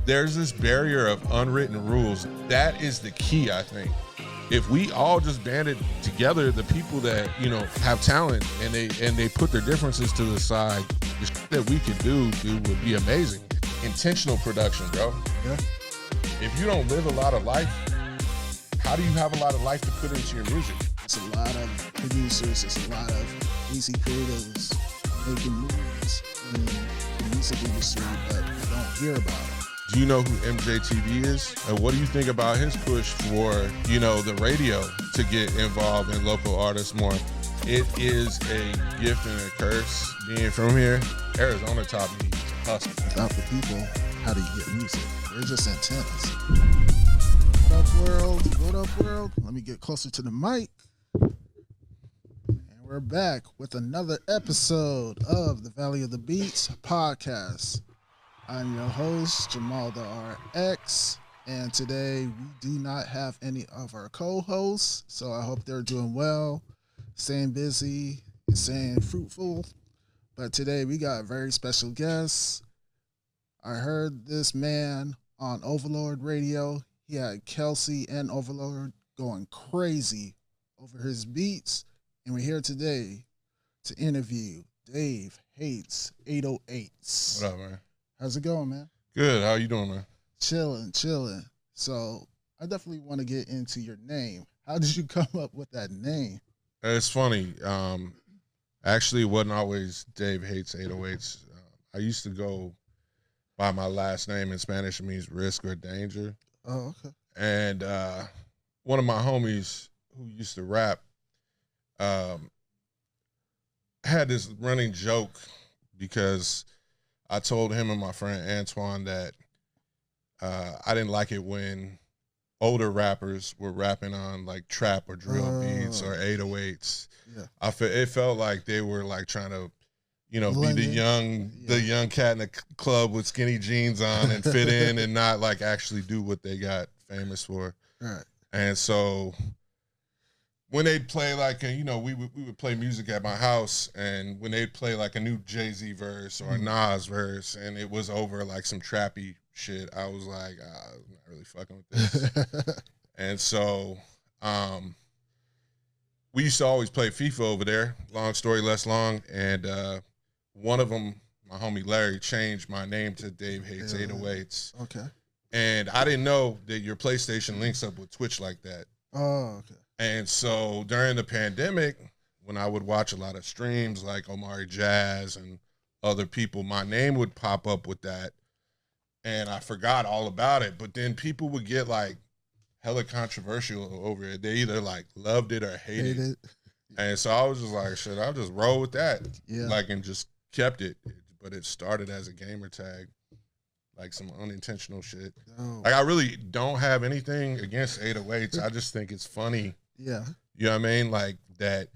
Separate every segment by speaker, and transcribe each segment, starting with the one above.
Speaker 1: there's this barrier of unwritten rules. That is the key, I think. If we all just banded together, the people that, you know, have talent and they put their differences to the side, the shit that we could do, dude, would be amazing. Intentional production, bro.
Speaker 2: Yeah.
Speaker 1: If you don't live a lot of life, how do you have a lot of life to put into your music?
Speaker 2: It's a lot of producers, it's a lot of easy creatives making moves in the music industry, but you don't hear about it.
Speaker 1: Do you know who MJTV is? And what do you think about his push for, you know, the radio to get involved in local artists more? It is a gift and a curse being from here. Arizona taught me to hustle.
Speaker 2: Without the people, how do you get music? We're just antennas. What up, world? What up, world? Let me get closer to the mic. And we're back with another episode of the Valley of the Beats podcast. I'm your host, Jamal the RX, and today we do not have any of our co-hosts, so I hope they're doing well, staying busy, and staying fruitful. But today we got a very special guest. I heard this man on Ovalord radio. He had Kelsey and Ovalord going crazy over his beats, and we're here today to interview DaveHates808s.
Speaker 1: What up, man?
Speaker 2: How's it going, man?
Speaker 1: Good. How you doing, man?
Speaker 2: Chilling. So I definitely want to get into your name. How did you come up with that name?
Speaker 1: It's funny. Actually, it wasn't always DaveHates808s. I used to go by my last name. In Spanish, it means risk or danger.
Speaker 2: Oh, okay.
Speaker 1: And one of my homies who used to rap had this running joke because I told him and my friend Antoine that I didn't like it when older rappers were rapping on like trap or drill beats or 808s. Yeah. It felt like they were like trying to, you know, be the young cat in the club with skinny jeans on and fit in and not like actually do what they got famous for.
Speaker 2: Right.
Speaker 1: And so when they'd play like, you know, we would play music at my house, and when they'd play like a new Jay-Z verse or a Nas verse, and it was over like some trappy shit, I was like, I'm not really fucking with this. And so we used to always play FIFA over there, long story less long, and one of them, my homie Larry, changed my name to DaveHates808s.
Speaker 2: Okay.
Speaker 1: And I didn't know that your PlayStation links up with Twitch like that.
Speaker 2: Oh, okay.
Speaker 1: And so during the pandemic, when I would watch a lot of streams like Omari Jazz and other people, my name would pop up with that. And I forgot all about it. But then people would get like hella controversial over it. They either like loved it or hated it. And so I was just like, shit, I'll just roll with that.
Speaker 2: Yeah.
Speaker 1: Like, and just kept it. But it started as a gamer tag. Like some unintentional shit.
Speaker 2: Oh.
Speaker 1: Like I really don't have anything against 808s. I just think it's funny.
Speaker 2: Yeah.
Speaker 1: You know what I mean? Like that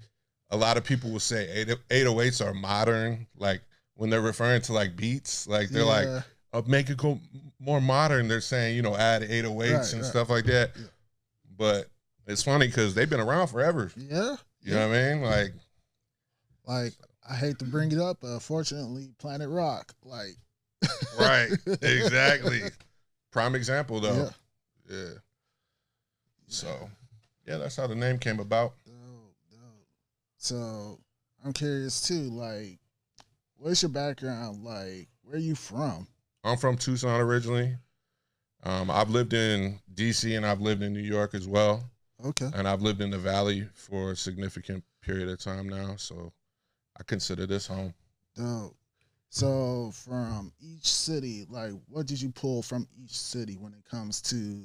Speaker 1: a lot of people will say 808s are modern. Like when they're referring to like beats, like they're like, make it go more modern. They're saying, you know, add 808s and stuff like that. Yeah. But it's funny because they've been around forever.
Speaker 2: Yeah.
Speaker 1: You know what I mean? Like
Speaker 2: I hate to bring it up, but fortunately Planet Rock, like
Speaker 1: right, exactly. Prime example though. Yeah. So, yeah, that's how the name came about.
Speaker 2: Dope. So, I'm curious too, like, what's your background? Like, where are you from?
Speaker 1: I'm from Tucson originally. I've lived in DC and I've lived in New York as well.
Speaker 2: Okay.
Speaker 1: And I've lived in the Valley for a significant period of time now, so I consider this home.
Speaker 2: Dope. So from each city, like what did you pull from each city when it comes to,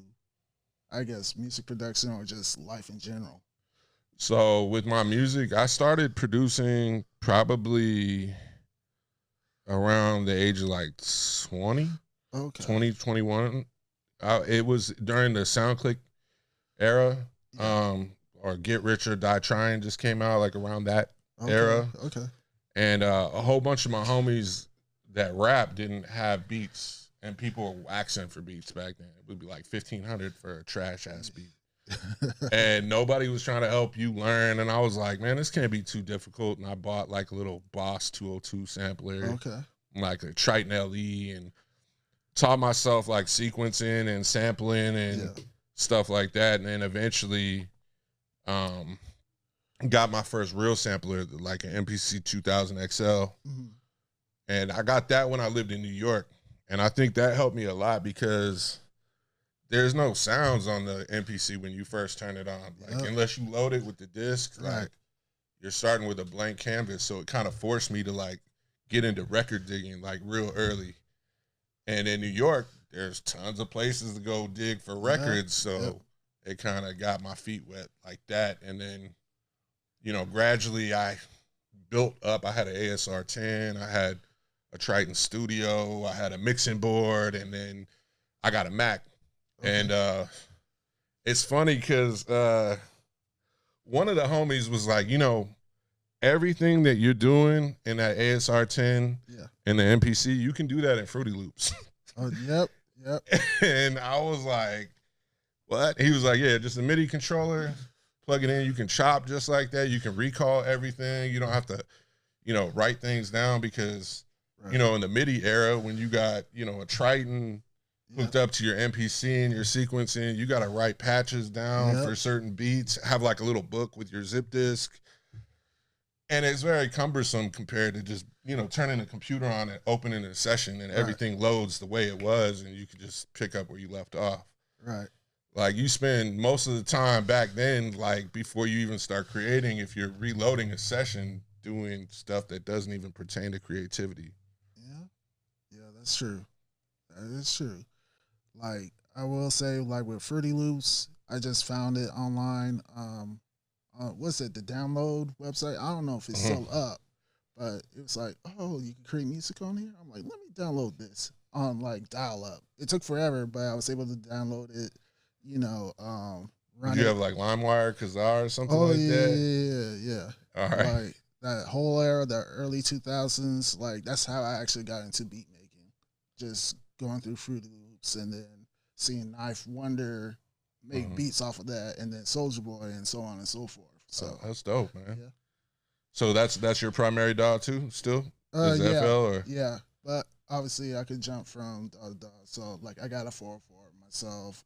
Speaker 2: I guess, music production or just life in general?
Speaker 1: So with my music, I started producing probably around the age of like 20, 21. It was during the SoundClick era, or Get Rich or Die Trying just came out like around that era.
Speaker 2: Okay.
Speaker 1: And a whole bunch of my homies that rap didn't have beats, and people were waxing for beats back then. It would be like $1,500 for a trash ass beat. And nobody was trying to help you learn. And I was like, man, this can't be too difficult. And I bought like a little Boss 202 sampler, like a Triton LE, and taught myself like sequencing and sampling and stuff like that, and then eventually got my first real sampler, like an MPC 2000 XL. And I got that when I lived in New York. And I think that helped me a lot because there's no sounds on the MPC when you first turn it on. Like, unless you load it with the disc, like, you're starting with a blank canvas. So it kind of forced me to, like, get into record digging, like, real early. And in New York, there's tons of places to go dig for records. So it kind of got my feet wet like that. And then, you know, gradually I built up. I had an ASR 10. I had a Triton Studio. I had a mixing board. And then I got a Mac. And it's funny because one of the homies was like, you know, everything that you're doing in that ASR 10 and the MPC, you can do that in Fruity Loops.
Speaker 2: Yep.
Speaker 1: And I was like, what? He was like, yeah, just a MIDI controller, plug it in. You can chop just like that. You can recall everything. You don't have to, you know, write things down because, you know, in the MIDI era, when you got, you know, a Triton hooked up to your MPC and your sequencing, you got to write patches down for certain beats, have like a little book with your zip disk. And it's very cumbersome compared to just, you know, turning the computer on and opening a session and everything loads the way it was and you could just pick up where you left off.
Speaker 2: Right.
Speaker 1: Like, you spend most of the time back then, like, before you even start creating, if you're reloading a session, doing stuff that doesn't even pertain to creativity.
Speaker 2: Yeah, that's true. That is true. Like, I will say, like, with Fruity Loops, I just found it online. What's it, the download website? I don't know if it's still up, but it was like, oh, you can create music on here? I'm like, let me download this on, like, dial-up. It took forever, but I was able to download it, you know, run
Speaker 1: Did you have, like, LimeWire, Kazaa, or something like that?
Speaker 2: Yeah.
Speaker 1: All right.
Speaker 2: Like, that whole era, the early 2000s, like, that's how I actually got into beat making. Just going through Fruity Loops and then seeing Knife Wonder make beats off of that, and then Soulja Boy and so on and so forth. So
Speaker 1: that's dope, man.
Speaker 2: Yeah.
Speaker 1: So that's your primary DAW too, still? Is FL or?
Speaker 2: Yeah, but obviously I could jump from DAW to DAW. So like I got a 404 myself.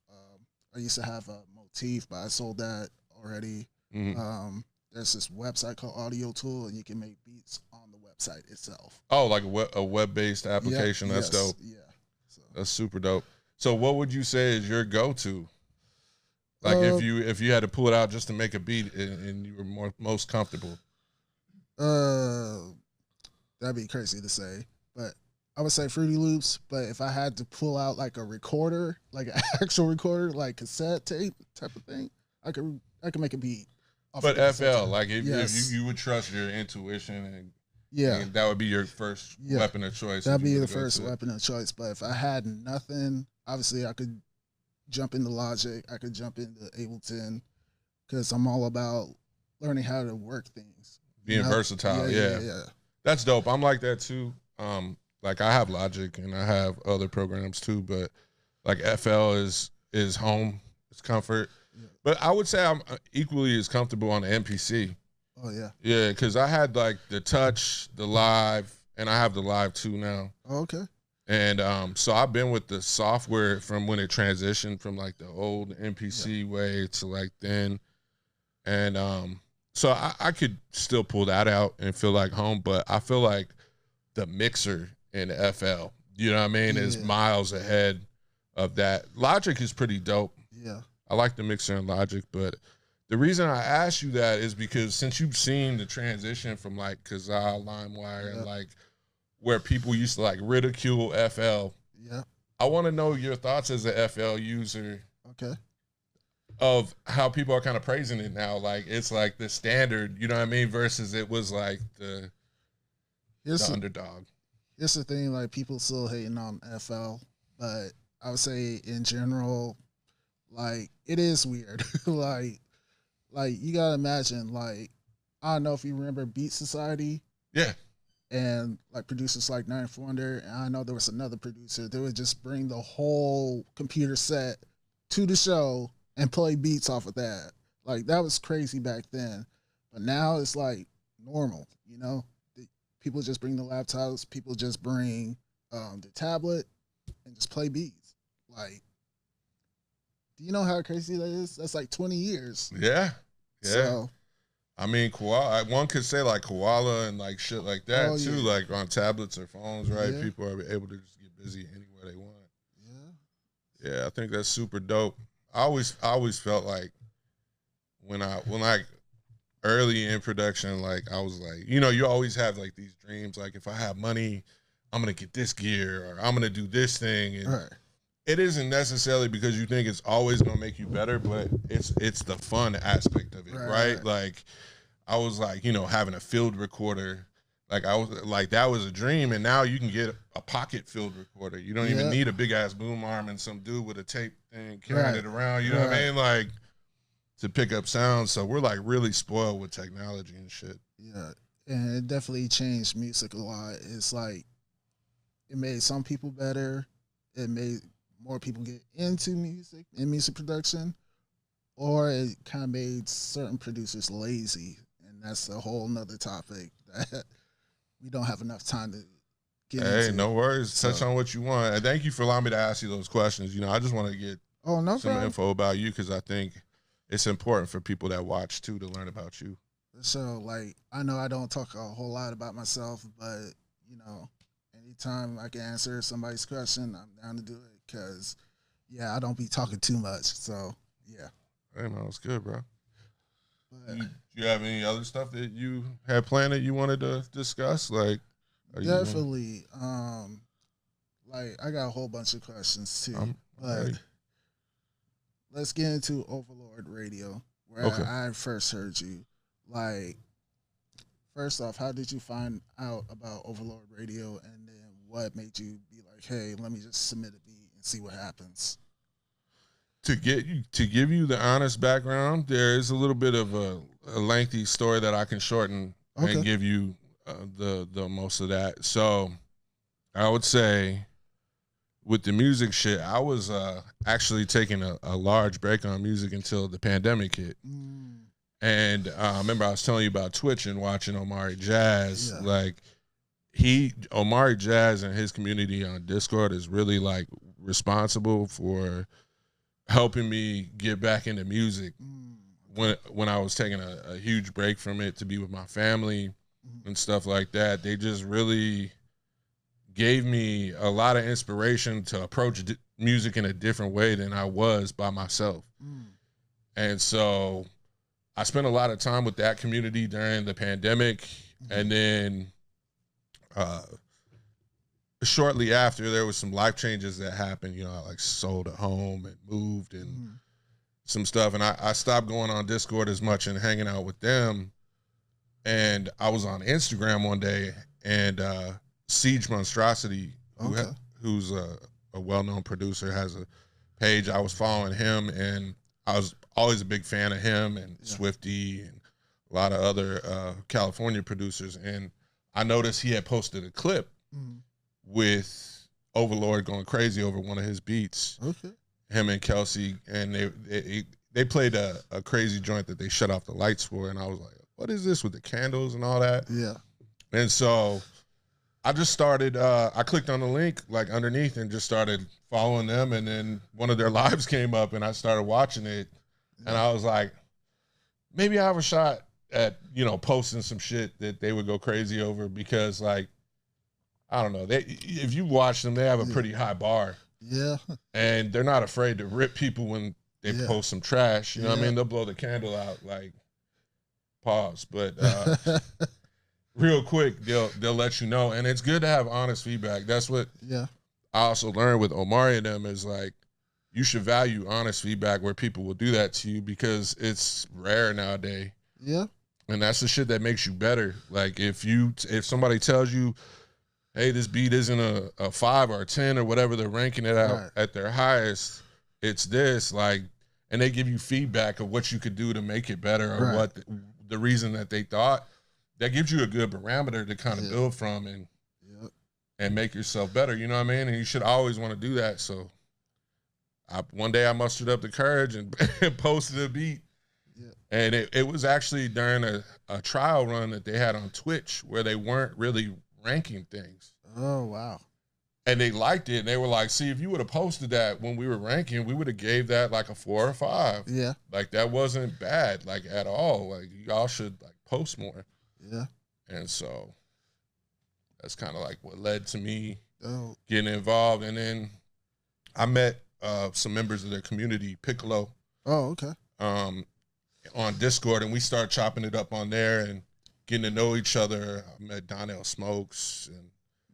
Speaker 2: I used to have a Motif, but I sold that already. There's this website called Audio Tool, and you can make beats on the website itself.
Speaker 1: Oh, like a web-based application. That's dope.
Speaker 2: Yeah. So.
Speaker 1: That's super dope. So what would you say is your go-to? Like if you had to pull it out just to make a beat and you were most comfortable.
Speaker 2: That'd be crazy to say, but I would say Fruity Loops. But if I had to pull out like a recorder, like an actual recorder, like cassette tape type of thing, I could make a beat.
Speaker 1: But FL, like if you would trust your intuition and that would be your first weapon of choice.
Speaker 2: That'd be the first weapon of choice. But if I had nothing, obviously I could jump into Logic. I could jump into Ableton because I'm all about learning how to work things.
Speaker 1: Being versatile, yeah. That's dope. I'm like that too. Like I have Logic and I have other programs too, but like FL is home, it's comfort. Yeah. But I would say I'm equally as comfortable on the MPC.
Speaker 2: Oh yeah.
Speaker 1: Yeah, because I had like the Touch, the Live, and I have the Live 2 now.
Speaker 2: Oh, okay.
Speaker 1: And so I've been with the software from when it transitioned from like the old MPC way to like then. And so I could still pull that out and feel like home, but I feel like the mixer in FL, you know what I mean, is miles ahead of that. Logic is pretty dope.
Speaker 2: Yeah.
Speaker 1: I like the mixer in Logic, but the reason I asked you that is because since you've seen the transition from like Kazaa, LimeWire, and like where people used to like ridicule FL.
Speaker 2: Yeah.
Speaker 1: I want to know your thoughts as a FL user.
Speaker 2: Okay.
Speaker 1: Of how people are kind of praising it now. Like it's like the standard, you know what I mean? Versus it was like the underdog.
Speaker 2: Here's the thing, like people still hating on FL, but I would say in general, like it is weird. like you gotta imagine, like, I don't know if you remember Beat Society.
Speaker 1: Yeah.
Speaker 2: And like producers like Knife Wonder, and I know there was another producer, they would just bring the whole computer set to the show and play beats off of that. Like that was crazy back then. But now it's like normal, you know? People just bring the laptops, people just bring the tablet, and just play beats. Like, do you know how crazy that is? That's like 20 years.
Speaker 1: Yeah.
Speaker 2: So,
Speaker 1: I mean, koala. One could say like koala and like shit like that too,
Speaker 2: yeah.
Speaker 1: like on tablets or phones, right?
Speaker 2: Yeah.
Speaker 1: People are able to just get busy anywhere they want.
Speaker 2: Yeah.
Speaker 1: Yeah, I think that's super dope. I always felt like when like early in production, like I was like, you know, you always have like these dreams, like if I have money, I'm gonna get this gear or I'm gonna do this thing, and it isn't necessarily because you think it's always gonna make you better, but it's the fun aspect of it, right? Like I was like, you know, having a field recorder, like I was like that was a dream, and now you can get a pocket field recorder. You don't even need a big ass boom arm and some dude with a tape thing carrying it around. You know what I mean? Like to pick up sound. So we're like really spoiled with technology and shit.
Speaker 2: Yeah, and it definitely changed music a lot. It's like it made some people better. It made more people get into music and music production, or it kind of made certain producers lazy, and that's a whole nother topic that we don't have enough time to get into.
Speaker 1: Hey, no worries. Touch on what you want. And thank you for allowing me to ask you those questions. You know, I just want to get some info about you because I think it's important for people that watch too to learn about you.
Speaker 2: So, like, I know I don't talk a whole lot about myself, but you know, anytime I can answer somebody's question, I'm down to do it because, yeah, I don't be talking too much. So, yeah.
Speaker 1: Hey, man, that's good, bro. Do you have any other stuff that you had planned that you wanted to discuss? Like,
Speaker 2: definitely. Like, I got a whole bunch of questions too. But let's get into Ovalord Radio, where I first heard you. Like, first off, how did you find out about Ovalord Radio, and then what made you be like, hey, let me just submit a beat and see what happens?
Speaker 1: To give you the honest background, there is a little bit of a lengthy story that I can shorten and give you the most of that. So I would say with the music shit, I was actually taking a large break on music until the pandemic hit. And I remember I was telling you about Twitch and watching Omari Jazz. Yeah. Like Omari Jazz and his community on Discord is really like responsible for helping me get back into music when I was taking a huge break from it to be with my family and stuff like that. They just really gave me a lot of inspiration to approach music in a different way than I was by myself. And so I spent a lot of time with that community during the pandemic. And then shortly after, there was some life changes that happened. You know, I like sold a home and moved and some stuff. And I stopped going on Discord as much and hanging out with them. And I was on Instagram one day, and Siege Monstrosity, who's a well-known producer, has a page. I was following him, and I was always a big fan of him and Swifty and a lot of other California producers. And I noticed he had posted a clip with Ovalord going crazy over one of his beats. Him and Kelsey, and they played a crazy joint that they shut off the lights for, and I was like, what is this with the candles and all that? And so I just started, I clicked on the link like underneath and just started following them, and then one of their lives came up and I started watching it, and I was like, maybe I have a shot at, you know, posting some shit that they would go crazy over, because like, I don't know, if you watch them, they have a pretty high bar. And they're not afraid to rip people when they post some trash. You know what I mean? They'll blow the candle out, like, pause. But real quick, they'll let you know. And it's good to have honest feedback. That's what I also learned with Omari and them, is like, you should value honest feedback where people will do that to you, because it's rare nowadays. And that's the shit that makes you better. Like if somebody tells you, hey, this beat isn't a 5 or a 10 or whatever they're ranking it out at their highest, it's this, like, and they give you feedback of what you could do to make it better, or what the reason that they thought, that gives you a good parameter to kind of build from and make yourself better. You know what I mean? And you should always want to do that. So one day I mustered up the courage and posted a beat. And it was actually during a trial run that they had on Twitch where they weren't really ranking things.
Speaker 2: Oh, wow.
Speaker 1: And they liked it, and they were like, see, if you would have posted that when we were ranking, we would have gave that like a 4 or 5.
Speaker 2: Yeah.
Speaker 1: Like, that wasn't bad, like, at all. Like, y'all should, like, post more.
Speaker 2: Yeah.
Speaker 1: And so that's kind of like what led to me
Speaker 2: Oh.
Speaker 1: getting involved. And then I met some members of their community, Piccolo.
Speaker 2: Oh, okay.
Speaker 1: On Discord, and we started chopping it up on there and getting to know each other. I met Donnell Smokes and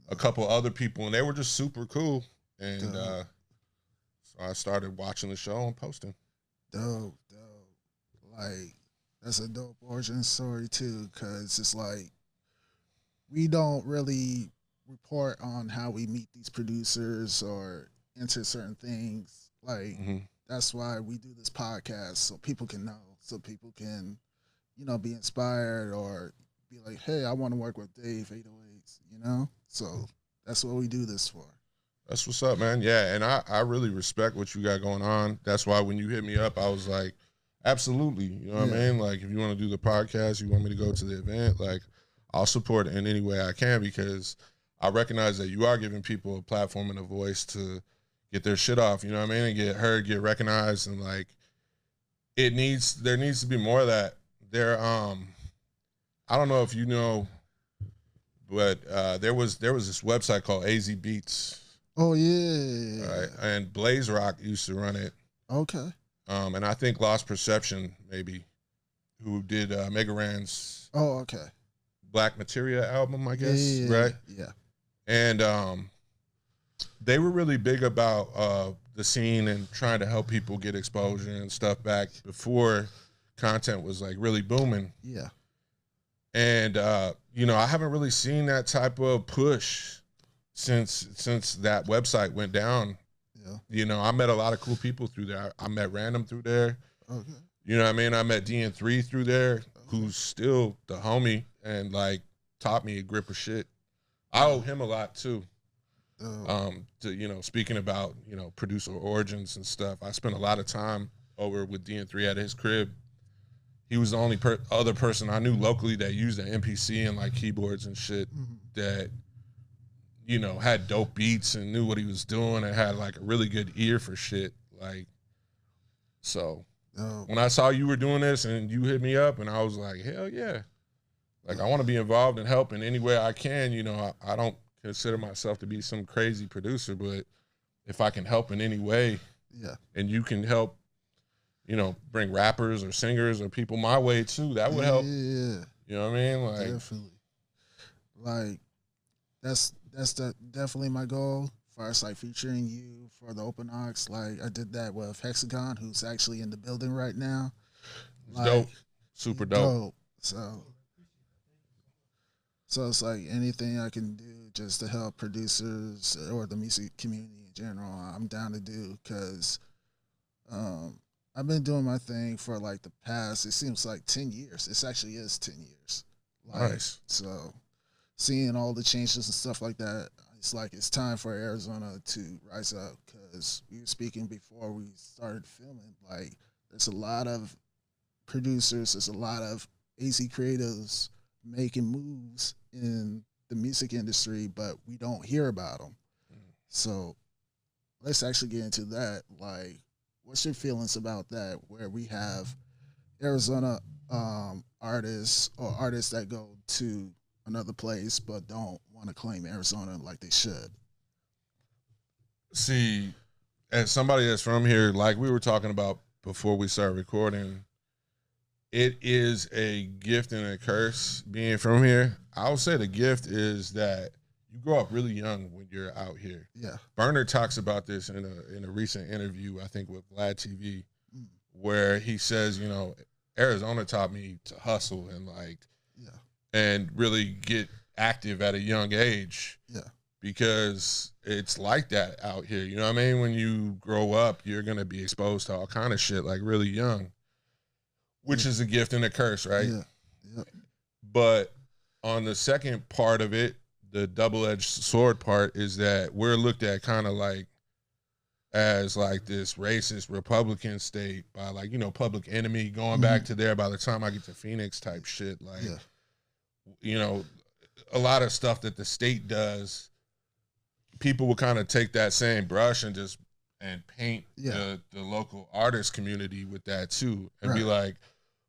Speaker 1: a couple other people, and they were just super cool. And so I started watching the show and posting.
Speaker 2: Dope. Like, that's a dope origin story too, because it's like we don't really report on how we meet these producers or into certain things. Like, that's why we do this podcast, so people can know, so people can, be inspired or be like, hey, I want to work with DaveHates808s, So that's what we do this for.
Speaker 1: That's what's up, man. Yeah, and I really respect what you got going on. That's why when you hit me up, I was like, absolutely. You know what I mean? Like, if you want to do the podcast, you want me to go to the event, like, I'll support it in any way I can, because I recognize that you are giving people a platform and a voice to get their shit off, you know what I mean? And get heard, get recognized, and like there needs to be more of that. I don't know if you know, but there was this website called AZ Beats.
Speaker 2: Oh yeah.
Speaker 1: Right. And Blaze Rock used to run it.
Speaker 2: Okay.
Speaker 1: And I think Lost Perception, maybe, who did Mega Ran's Black Materia album, I guess, right?
Speaker 2: Yeah.
Speaker 1: And they were really big about the scene and trying to help people get exposure and stuff back before content was like really booming.
Speaker 2: Yeah.
Speaker 1: And I haven't really seen that type of push since that website went down. Yeah. I met a lot of cool people through there. I met Random through there. Okay. You know what I mean? I met DN3 through there, who's still the homie and like taught me a grip of shit. I owe him a lot too. Speaking about, producer origins and stuff, I spent a lot of time over with DN3 at his crib. He was the only other person I knew locally that used an MPC and like keyboards and shit that, had dope beats and knew what he was doing and had like a really good ear for shit. Like, so when I saw you were doing this and you hit me up and I was like, hell yeah. Like, I want to be involved and help in any way I can. I don't consider myself to be some crazy producer, but if I can help in any way, and you can help, bring rappers or singers or people my way too, that would help.
Speaker 2: Yeah.
Speaker 1: You know what I mean? Like,
Speaker 2: definitely. Like, that's definitely my goal. As far as like featuring you for the Open Ox, like I did that with Hexagon, who's actually in the building right now. Like,
Speaker 1: dope, super dope.
Speaker 2: So it's like anything I can do just to help producers or the music community in general, I'm down to do, because I've been doing my thing for like the past, it seems like 10 years. It actually is 10 years. Like,
Speaker 1: nice.
Speaker 2: So seeing all the changes and stuff like that, it's like it's time for Arizona to rise up, because we were speaking before we started filming. Like, there's a lot of producers, there's a lot of AZ creatives making moves in the music industry, but we don't hear about them. So let's actually get into that. Like, what's your feelings about that, where we have Arizona artists or artists that go to another place but don't want to claim Arizona like they should?
Speaker 1: See, as somebody that's from here, like we were talking about before we started recording, it is a gift and a curse being from here. I would say the gift is that you grow up really young when you're out here. Yeah. Burner talks about this in a recent interview, I think with Vlad TV, where he says, Arizona taught me to hustle and and really get active at a young age. Yeah. Because it's like that out here. You know what I mean? When you grow up, you're gonna be exposed to all kind of shit like really young, which is a gift and a curse, right? Yeah. Yeah. But on the second part of it, the double-edged sword part, is that we're looked at kind of like as like this racist Republican state by like, Public Enemy going back to there by the time I get to Phoenix type shit. Like, a lot of stuff that the state does people will kind of take that same brush and just paint
Speaker 2: Yeah.
Speaker 1: the local artist community with that too, and be
Speaker 2: Right.
Speaker 1: like,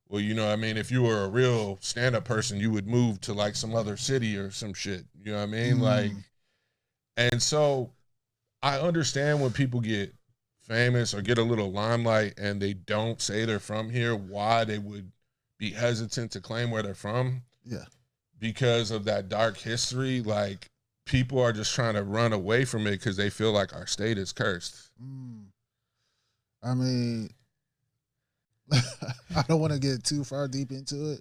Speaker 1: well, you know what I mean, if you were a real stand-up person, you would move to like some other city or some shit. You know what I mean? Like, and so I understand when people get famous or get a little limelight and they don't say they're from here, why they would be hesitant to claim where they're from.
Speaker 2: Yeah.
Speaker 1: Because of that dark history, like, people are just trying to run away from it because they feel like our state is cursed.
Speaker 2: I mean, I don't want to get too far deep into it,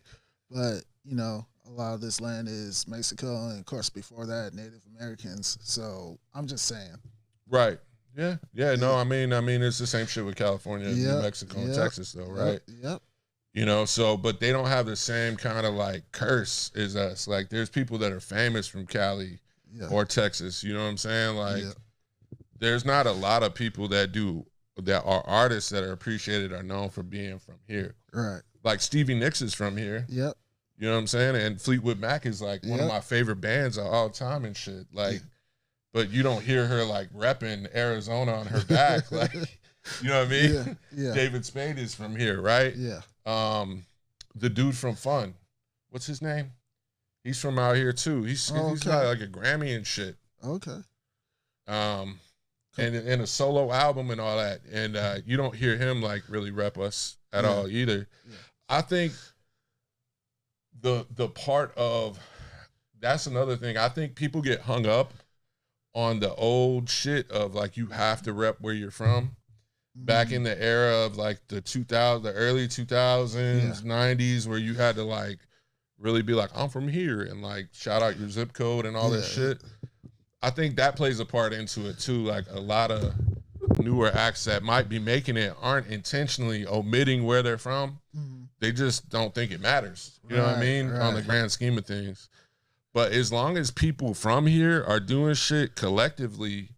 Speaker 2: but, you know, a lot of this land is Mexico, and of course before that, Native Americans. So I'm just saying.
Speaker 1: Right. Yeah. Yeah. No, I mean, it's the same shit with California, New Mexico, and Texas, though, right?
Speaker 2: Yep.
Speaker 1: You know, so, but they don't have the same kind of like curse as us. Like, there's people that are famous from Cali or Texas. You know what I'm saying? Like, there's not a lot of people that are artists that are appreciated or known for being from here.
Speaker 2: Right.
Speaker 1: Like Stevie Nicks is from here.
Speaker 2: Yep.
Speaker 1: You know what I'm saying? And Fleetwood Mac is like one of my favorite bands of all time and shit. Like, but you don't hear her like repping Arizona on her back. Like, you know what I mean?
Speaker 2: Yeah.
Speaker 1: David Spade is from here, right?
Speaker 2: Yeah.
Speaker 1: The dude from Fun, what's his name? He's from out here too. He's got like a Grammy and shit.
Speaker 2: Okay.
Speaker 1: And a solo album and all that. And you don't hear him like really rep us at all either. Yeah. I think the part of, that's another thing. I think people get hung up on the old shit of like, you have to rep where you're from. Back in the era of like the early 2000s, 90s, where you had to like really be like, I'm from here, and like shout out your zip code and all that shit. I think that plays a part into it too. Like, a lot of newer acts that might be making it aren't intentionally omitting where they're from. They just don't think it matters. You know what I mean? On the grand scheme of things. But as long as people from here are doing shit collectively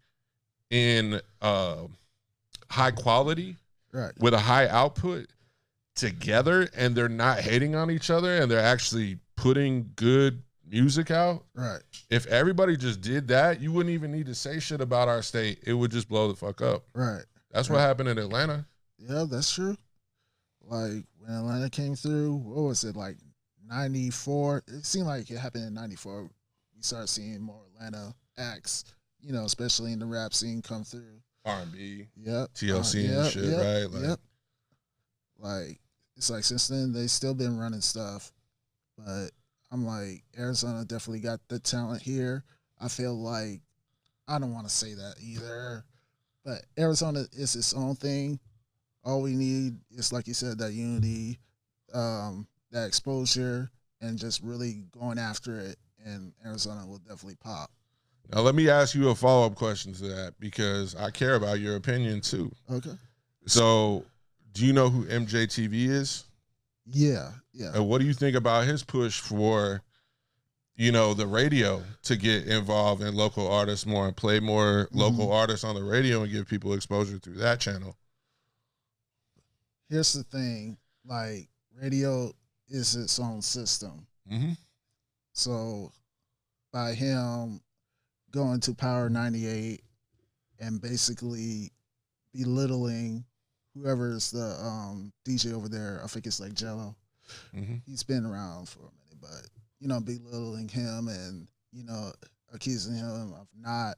Speaker 1: in high quality, with a high output together, and they're not hating on each other, and they're actually putting good music out. Right. If everybody just did that, you wouldn't even need to say shit about our state. It would just blow the fuck up. Right. That's what happened in Atlanta.
Speaker 2: Yeah, that's true. Like, when Atlanta came through, what was it, like 94? It seemed like it happened in 94. We started seeing more Atlanta acts, you know, especially in the rap scene, come through.
Speaker 1: R&B.
Speaker 2: Yep.
Speaker 1: TLC and shit, right?
Speaker 2: Like, like, it's like since then, they still been running stuff. But I'm like, Arizona definitely got the talent here. I feel like, I don't want to say that either, but Arizona is its own thing. All we need is, like you said, that unity, that exposure, and just really going after it, and Arizona will definitely pop.
Speaker 1: Now, let me ask you a follow-up question to that, because I care about your opinion too.
Speaker 2: Okay.
Speaker 1: So, do you know who MJTV is?
Speaker 2: Yeah.
Speaker 1: And what do you think about his push for, you know, the radio to get involved in local artists more and play more local artists on the radio and give people exposure through that channel?
Speaker 2: Here's the thing, like, radio is its own system. So by him going to Power 98 and basically belittling whoever's the DJ over there, I think it's like Jello. He's been around for a minute, but, you know, belittling him and, you know, accusing him of not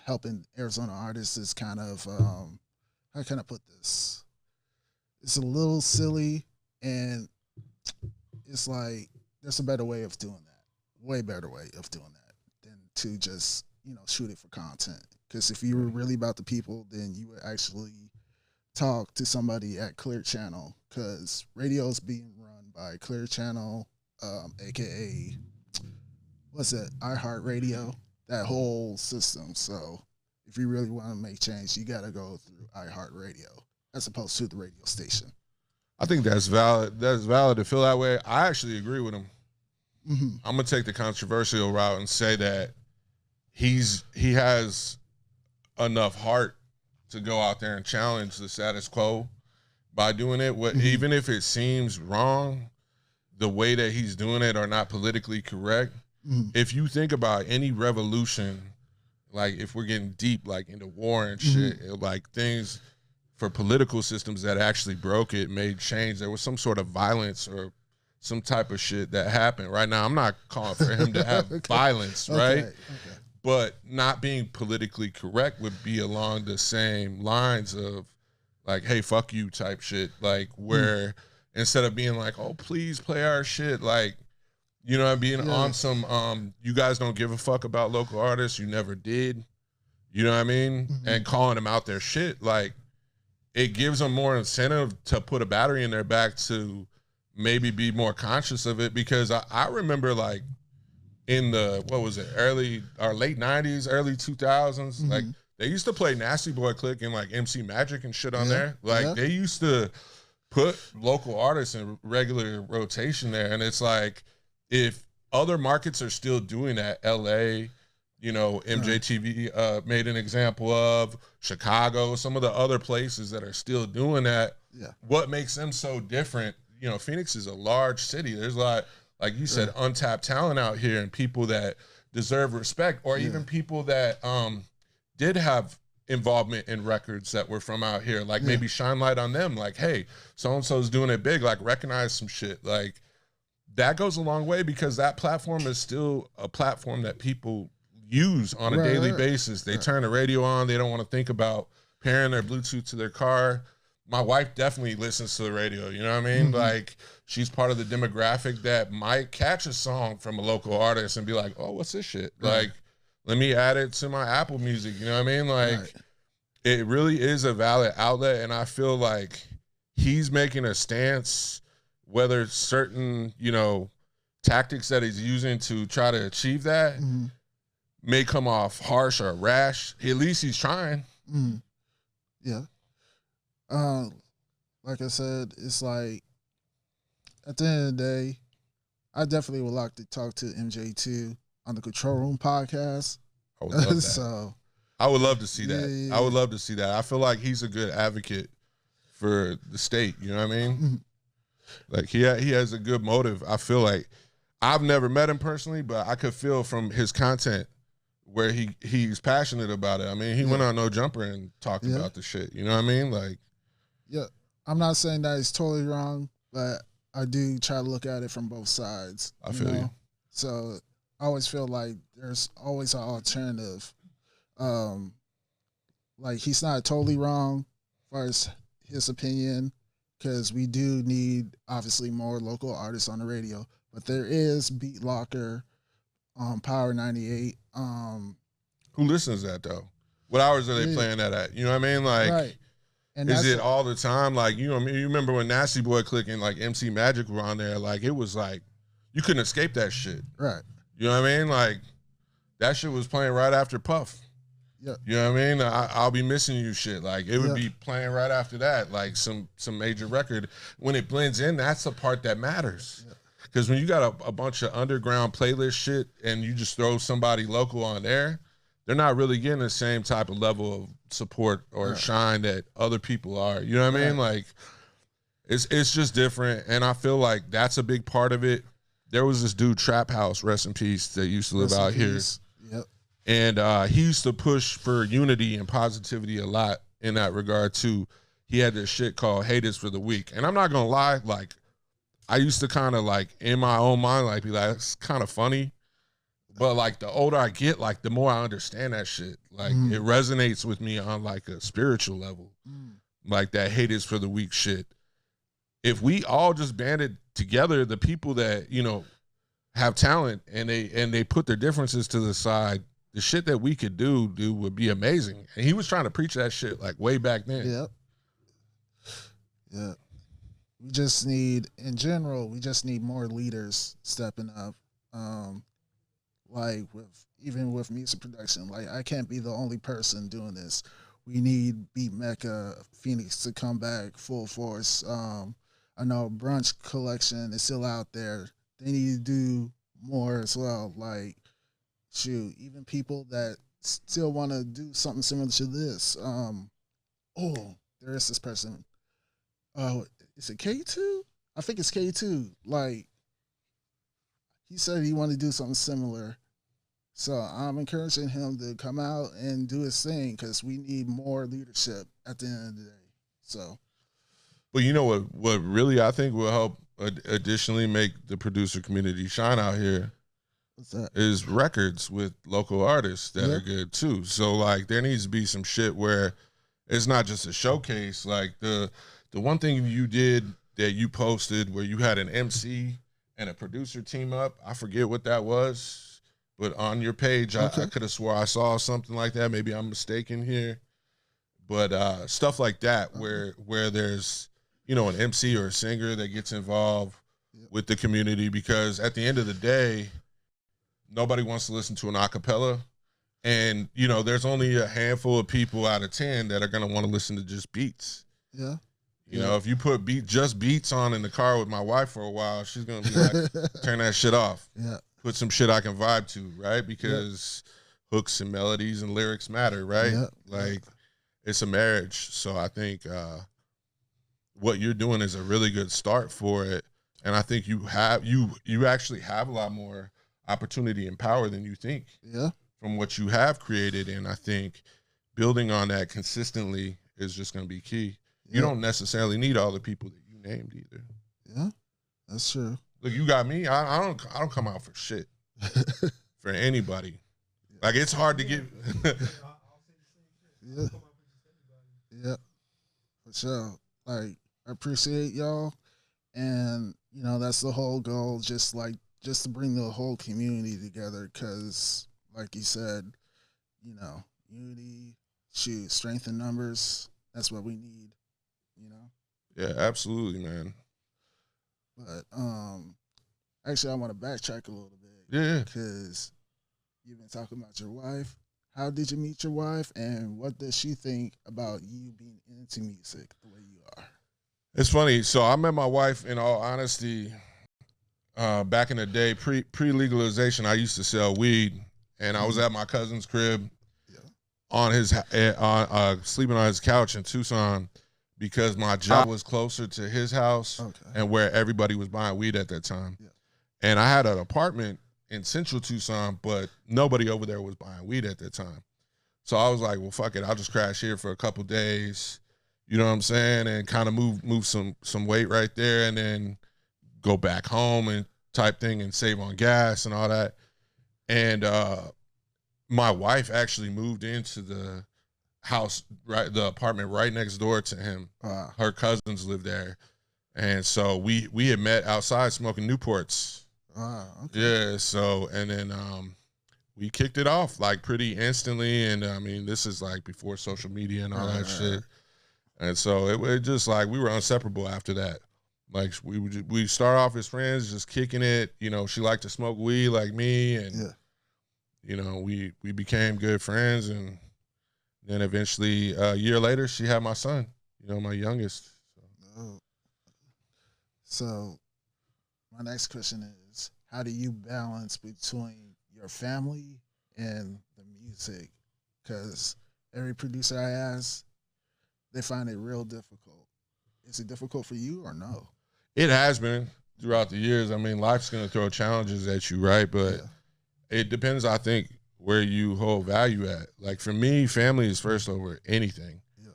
Speaker 2: helping Arizona artists is kind of, how can I put this? It's a little silly, and it's like, there's a better way of doing that. Way better way of doing that than to just, you know, shoot it for content. Because if you were really about the people, then you would actually talk to somebody at Clear Channel, because radio is being run by Clear Channel, aka what's it, iHeartRadio, that whole system. So if you really want to make change, you got to go through iHeartRadio as opposed to the radio station.
Speaker 1: I think that's valid. That's valid to feel that way. I actually agree with him. I'm gonna take the controversial route and say that he has enough heart to go out there and challenge the status quo by doing it. Even if it seems wrong, the way that he's doing it or not politically correct. If you think about any revolution, like if we're getting deep like into war and shit, like things for political systems that actually broke it, made change. There was some sort of violence or some type of shit that happened. Right now, I'm not calling for him to have violence, right?
Speaker 2: Okay.
Speaker 1: But not being politically correct would be along the same lines of like, hey, fuck you type shit. Like where instead of being like, oh, please play our shit, like, you know, being on some, you guys don't give a fuck about local artists. You never did. You know what I mean? And calling them out their shit, like, it gives them more incentive to put a battery in their back to maybe be more conscious of it. Because I remember like in the, what was it, early or late 90s, early 2000s, like they used to play Nasty Boy Click and like MC Magic and shit on there. Like they used to put local artists in regular rotation there. And it's like, if other markets are still doing that, LA, you know, MJTV made an example of, Chicago, some of the other places that are still doing that. What makes them so different? You know, Phoenix is a large city. There's a lot, like you said, untapped talent out here and people that deserve respect, or even people that did have involvement in records that were from out here. Like maybe shine light on them. Like, hey, so-and-so's doing it big. Like recognize some shit. Like that goes a long way because that platform is still a platform that people use on a daily basis. They turn the radio on. They don't want to think about pairing their Bluetooth to their car. My wife definitely listens to the radio. You know what I mean? Like she's part of the demographic that might catch a song from a local artist and be like, oh, what's this shit? Like, let me add it to my Apple Music. You know what I mean? Like it really is a valid outlet. And I feel like he's making a stance, whether certain, you know, tactics that he's using to try to achieve that may come off harsh or rash. At least he's trying.
Speaker 2: Yeah. Like I said, it's like at the end of the day, I definitely would like to talk to MJ2 on the Control Room podcast.
Speaker 1: I would love that.
Speaker 2: So
Speaker 1: I would love to see that.
Speaker 2: Yeah.
Speaker 1: I would love to see that. I feel like he's a good advocate for the state. You know what I mean? Like he has a good motive. I feel like I've never met him personally, but I could feel from his content where he's passionate about it. I mean, he went on No Jumper and talked about the shit. You know what I mean? Like,
Speaker 2: I'm not saying that he's totally wrong, but I do try to look at it from both sides.
Speaker 1: I feel you.
Speaker 2: So I always feel like there's always an alternative. Like he's not totally wrong as far as his opinion, because we do need obviously more local artists on the radio. But there is Beat Locker, Power 98.
Speaker 1: Who listens to that though? What hours are they playing that at? You know what I mean? Like, and is it all the time? Like, you know, you remember when Nasty Boy Click and like MC Magic were on there? Like, it was like you couldn't escape that shit.
Speaker 2: Right.
Speaker 1: You know what I mean? Like, that shit was playing right after Puff.
Speaker 2: Yeah.
Speaker 1: You know what I mean? I'll be missing you shit. Like, it would be playing right after that, like some major record. When it blends in, that's the part that matters. Because when you got a bunch of underground playlist shit and you just throw somebody local on there, they're not really getting the same type of level of support or shine that other people are. You know what I mean? Like, it's just different. And I feel like that's a big part of it. There was this dude, Trap House, rest in peace, that used to live out here.
Speaker 2: Yep.
Speaker 1: And he used to push for unity and positivity a lot in that regard too. He had this shit called Haters for the Week. And I'm not gonna lie, like, I used to kind of like in my own mind, like be like, it's kind of funny. But like the older I get, like the more I understand that shit. Like it resonates with me on like a spiritual level. Like that Haters for the Week shit. If we all just banded together, the people that, you know, have talent and they put their differences to the side, the shit that we could do would be amazing. And he was trying to preach that shit like way back then.
Speaker 2: Yep. Yeah. We just need, in general, we just need more leaders stepping up. Like even with music production, like I can't be the only person doing this. We need Beat Mecca, Phoenix to come back full force. I know Brunch Collection is still out there. They need to do more as well. Like, shoot, even people that still want to do something similar to this. There is this person. Is it K2? I think it's K2. Like, he said he wanted to do something similar. So I'm encouraging him to come out and do his thing because we need more leadership at the end of the day. So,
Speaker 1: but you know what really I think will help additionally make the producer community shine out here
Speaker 2: what's that?
Speaker 1: Is records with local artists that are good too. So like there needs to be some shit where it's not just a showcase. Like the one thing you did that you posted where you had an MC and a producer team up, I forget what that was, but on your page, I could have swore I saw something like that. Maybe I'm mistaken here. But stuff like that where there's, you know, an MC or a singer that gets involved with the community, because at the end of the day, nobody wants to listen to an acapella. And, you know, there's only a handful of people out of 10 that are going to want to listen to just beats.
Speaker 2: Yeah.
Speaker 1: You know, if you put just beats on in the car with my wife for a while, she's going to be like, turn that shit off.
Speaker 2: Yeah.
Speaker 1: Put some shit I can vibe to, right? Because hooks and melodies and lyrics matter, right? Like, it's a marriage. So I think what you're doing is a really good start for it. And I think you actually have a lot more opportunity and power than you think.
Speaker 2: Yeah.
Speaker 1: From what you have created. And I think building on that consistently is just going to be key. You don't necessarily need all the people that you named either. Yeah,
Speaker 2: that's true.
Speaker 1: Look, you got me. I don't come out for shit for anybody. Like, it's hard to get.
Speaker 2: Yeah, for sure. Like, I appreciate y'all, and you know that's the whole goal. Just to bring the whole community together, because, like you said, you know, unity, strength in numbers. That's what we need. You know.
Speaker 1: Yeah, absolutely, man.
Speaker 2: But actually, I want to backtrack a little bit.
Speaker 1: Yeah.
Speaker 2: Because you've been talking about your wife. How did you meet your wife, and what does she think about you being into music the way you are?
Speaker 1: It's funny. So I met my wife, in all honesty, back in the day, pre-legalization. I used to sell weed, and I was at my cousin's crib, on his sleeping on his couch in Tucson, because my job was closer to his house and where everybody was buying weed at that time. Yeah. And I had an apartment in central Tucson, but nobody over there was buying weed at that time. So I was like, well, fuck it. I'll just crash here for a couple days, you know what I'm saying? And kind of move some weight right there, and then go back home and type thing, and save on gas and all that. And my wife actually moved into the house, the apartment right next door to him. Her cousins lived there, and so we had met outside smoking Newports. Yeah. So, and then we kicked it off like pretty instantly, and I mean, this is like before social media and all that shit. And so it just like we were inseparable after that. Like we start off as friends, just kicking it. You know, she liked to smoke weed like me, and you know, we became good friends, and then eventually a year later, she had my son. You know, my youngest.
Speaker 2: So my next question is, how do you balance between your family and the music? Because every producer I ask, they find it real difficult. Is it difficult for you or no?
Speaker 1: It has been throughout the years. I mean, life's going to throw challenges at you, right? But it depends, I think, where you hold value at. Like, for me, family is first over anything. Yeah.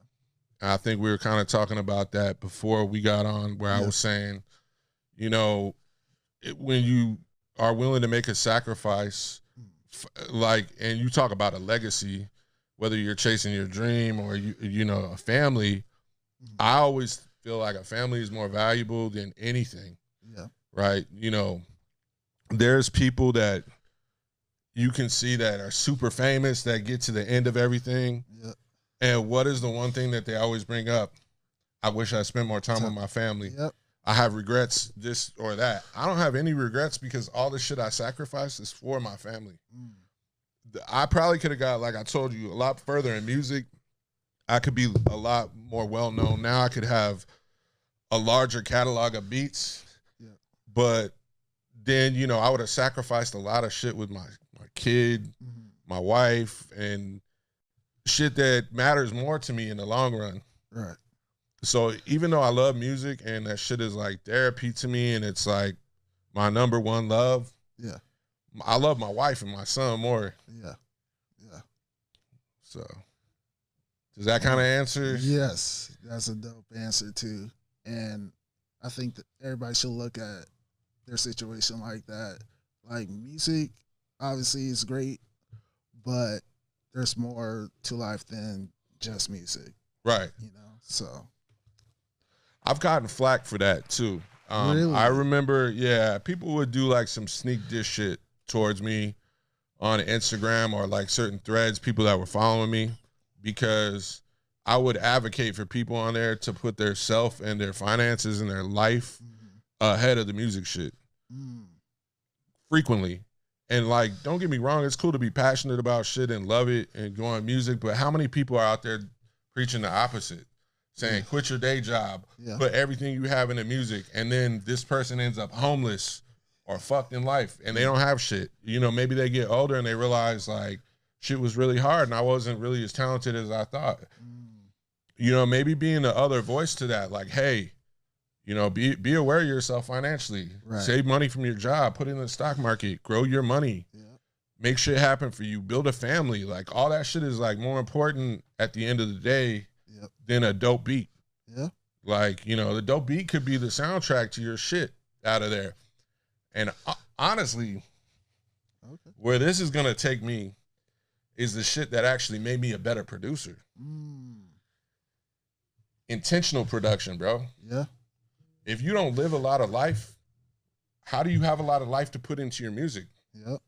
Speaker 1: And I think we were kind of talking about that before we got on, where I was saying, you know, when you are willing to make a sacrifice, like, and you talk about a legacy, whether you're chasing your dream or you know, a family, I always feel like a family is more valuable than anything. Yeah. Right? You know, there's people that you can see that are super famous that get to the end of everything. Yeah. And what is the one thing that they always bring up? I wish I spent more time with my family. Yep. I have regrets, this or that. I don't have any regrets, because all the shit I sacrificed is for my family. I probably could have got, like I told you, a lot further in music. I could be a lot more well-known now. I could have a larger catalog of beats. Yeah. But then, you know, I would have sacrificed a lot of shit with my kid, my wife, and shit that matters more to me in the long run. Right. So even though I love music and that shit is like therapy to me, and it's like my number one love, I love my wife and my son more.
Speaker 2: Yeah.
Speaker 1: So, does that kind of answer?
Speaker 2: Yes, that's a dope answer too. And I think that everybody should look at their situation like that. Like music, obviously, is great, but there's more to life than just music.
Speaker 1: Right.
Speaker 2: So
Speaker 1: I've gotten flack for that too.
Speaker 2: Really?
Speaker 1: I remember, people would do like some sneak diss shit towards me on Instagram or like certain threads, people that were following me, because I would advocate for people on there to put their self and their finances and their life ahead of the music shit frequently. And like, don't get me wrong, it's cool to be passionate about shit and love it and go on music, but how many people are out there preaching the opposite? Saying, quit your day job, put everything you have into music, and then this person ends up homeless or fucked in life, and they don't have shit. Maybe they get older and they realize, like, shit was really hard, and I wasn't really as talented as I thought. Maybe being the other voice to that, like, hey, be aware of yourself financially. Right. Save money from your job, put it in the stock market, grow your money, make shit happen for you, build a family. Like, all that shit is, like, more important at the end of the day than a dope beat.
Speaker 2: Yeah.
Speaker 1: Like, the dope beat could be the soundtrack to your shit out of there. And honestly, where this is going to take me is the shit that actually made me a better producer. Intentional production, bro.
Speaker 2: Yeah.
Speaker 1: If you don't live a lot of life, how do you have a lot of life to put into your music?
Speaker 2: Yep.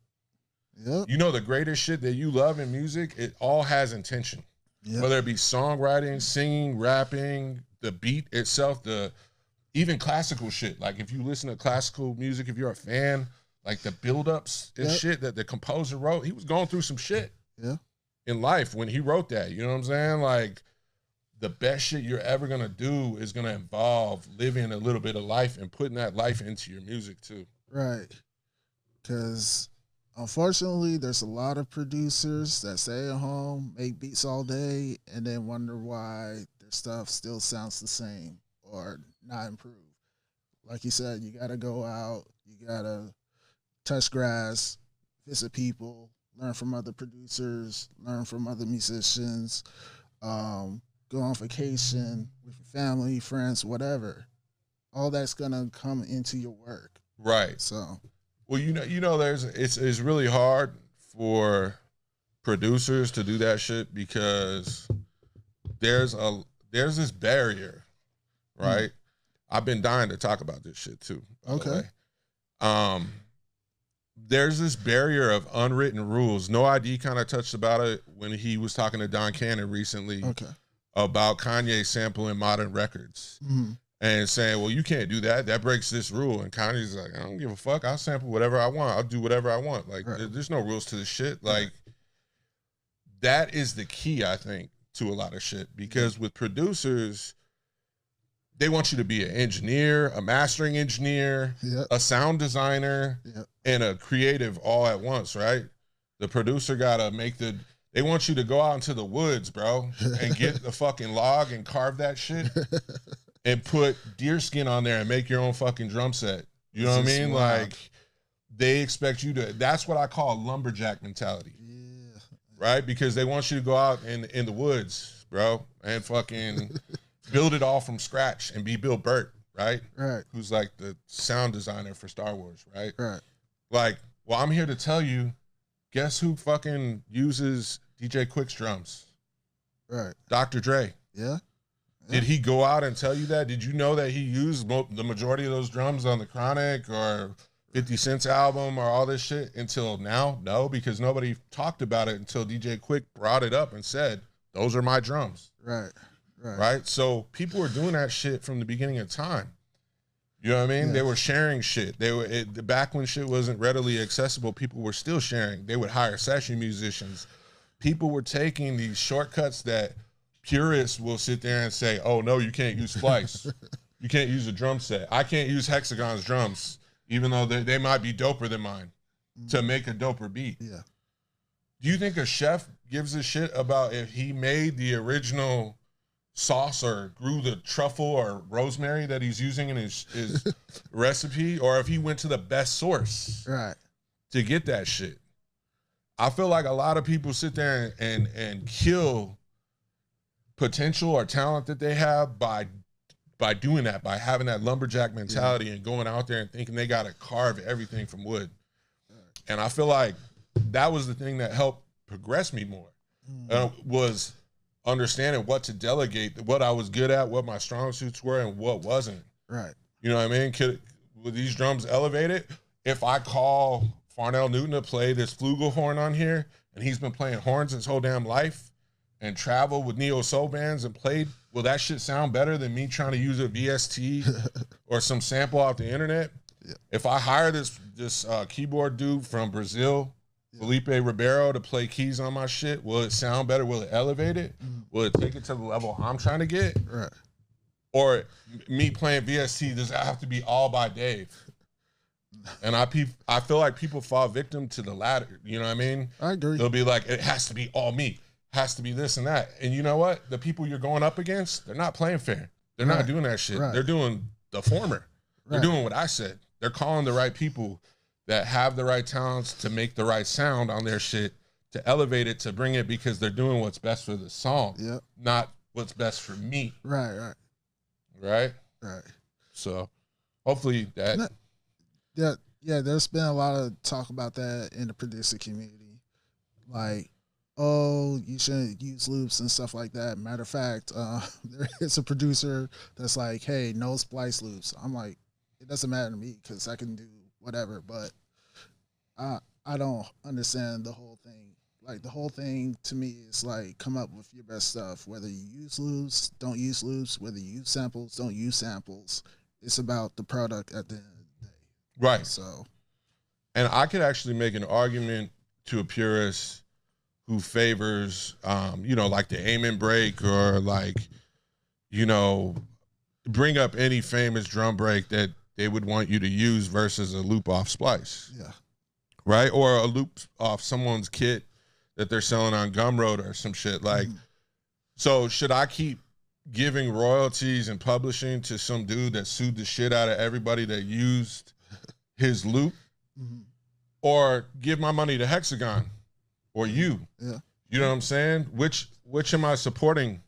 Speaker 1: The greatest shit that you love in music, it all has intention. Whether it be songwriting, singing, rapping, the beat itself, even classical shit. Like, if you listen to classical music, if you're a fan, like the build-ups and shit that the composer wrote, he was going through some shit in life when he wrote that. You know what I'm saying? Like, the best shit you're ever going to do is going to involve living a little bit of life and putting that life into your music too.
Speaker 2: Right. Because unfortunately, there's a lot of producers that stay at home, make beats all day, and then wonder why their stuff still sounds the same or not improved. Like you said, you got to go out, you got to touch grass, visit people, learn from other producers, learn from other musicians, go on vacation with your family, friends, whatever. All that's going to come into your work.
Speaker 1: Right.
Speaker 2: So,
Speaker 1: well, it's really hard for producers to do that shit because there's this barrier, right? I've been dying to talk about this shit too.
Speaker 2: Okay.
Speaker 1: There's this barrier of unwritten rules. No ID kind of touched about it when he was talking to Don Cannon recently about Kanye sampling modern records. And saying, well, you can't do that. That breaks this rule. And Kanye's like, I don't give a fuck. I'll sample whatever I want. I'll do whatever I want. Like, there's no rules to this shit. Like, that is the key, I think, to a lot of shit. Because with producers, they want you to be an engineer, a mastering engineer, a sound designer, and a creative all at once, right? The producer got to they want you to go out into the woods, bro, and get the fucking log and carve that shit. And put deer skin on there and make your own fucking drum set. You know what I mean? Like, they expect you to, that's what I call lumberjack mentality. Yeah. Right? Because they want you to go out in the woods, bro, and fucking build it all from scratch and be Bill Burt, right?
Speaker 2: Right.
Speaker 1: Who's like the sound designer for Star Wars, right?
Speaker 2: Right.
Speaker 1: Like, well, I'm here to tell you, guess who fucking uses DJ Quick's drums?
Speaker 2: Right.
Speaker 1: Dr. Dre.
Speaker 2: Yeah.
Speaker 1: Did he go out and tell you that? Did you know that he used the majority of those drums on the Chronic or 50 Cent's album or all this shit until now? No, because nobody talked about it until DJ Quick brought it up and said, those are my drums.
Speaker 2: Right.
Speaker 1: Right? So people were doing that shit from the beginning of time. You know what I mean? They were sharing shit. Back when shit wasn't readily accessible, people were still sharing. They would hire session musicians. People were taking these shortcuts that purists will sit there and say, oh, no, you can't use Splice. You can't use a drum set. I can't use Hexagon's drums, even though they might be doper than mine, to make a doper beat.
Speaker 2: Yeah.
Speaker 1: Do you think a chef gives a shit about if he made the original sauce or grew the truffle or rosemary that he's using in his recipe, or if he went to the best source to get that shit. I feel like a lot of people sit there and kill potential or talent that they have by doing that, by having that lumberjack mentality and going out there and thinking they got to carve everything from wood. And I feel like that was the thing that helped progress me more, was understanding what to delegate, what I was good at, what my strong suits were, and what wasn't.
Speaker 2: Right.
Speaker 1: You know what I mean? Were these drums elevated? If I call Farnell Newton to play this flugelhorn on here, and he's been playing horns his whole damn life, and traveled with neo soul bands and played, will that shit sound better than me trying to use a VST or some sample off the internet? Yeah. If I hire this keyboard dude from Brazil, Felipe Ribeiro, to play keys on my shit, will it sound better? Will it elevate it? Will it take it to the level I'm trying to get?
Speaker 2: Right.
Speaker 1: Or me playing VST, does that have to be all by Dave? And I feel like people fall victim to the latter. You know what I mean?
Speaker 2: I agree.
Speaker 1: They'll be like, it has to be all me. Has to be this and that. And you know what? The people you're going up against, they're not playing fair. They're not doing that shit. They're doing the former. They're doing what I said. They're calling the right people that have the right talents to make the right sound on their shit, to elevate it, to bring it, because they're doing what's best for the song, not what's best for me.
Speaker 2: Right.
Speaker 1: So hopefully that.
Speaker 2: Yeah, there's been a lot of talk about that in the producer community. Like, oh, you shouldn't use loops and stuff like that. Matter of fact, there is a producer that's like, hey, no splice loops. I'm like, it doesn't matter to me because I can do whatever, but I don't understand the whole thing. Like, the whole thing to me is like, come up with your best stuff. Whether you use loops, don't use loops. Whether you use samples, don't use samples. It's about the product at the end of the day.
Speaker 1: Right.
Speaker 2: So,
Speaker 1: and I could actually make an argument to a purist who favors, like the aim break, or like, bring up any famous drum break that they would want you to use versus a loop off splice.
Speaker 2: Yeah.
Speaker 1: Right? Or a loop off someone's kit that they're selling on Gumroad or some shit. Like, so should I keep giving royalties and publishing to some dude that sued the shit out of everybody that used his loop? Or give my money to Hexagon or you?
Speaker 2: Yeah.
Speaker 1: You know what I'm saying? Which am I supporting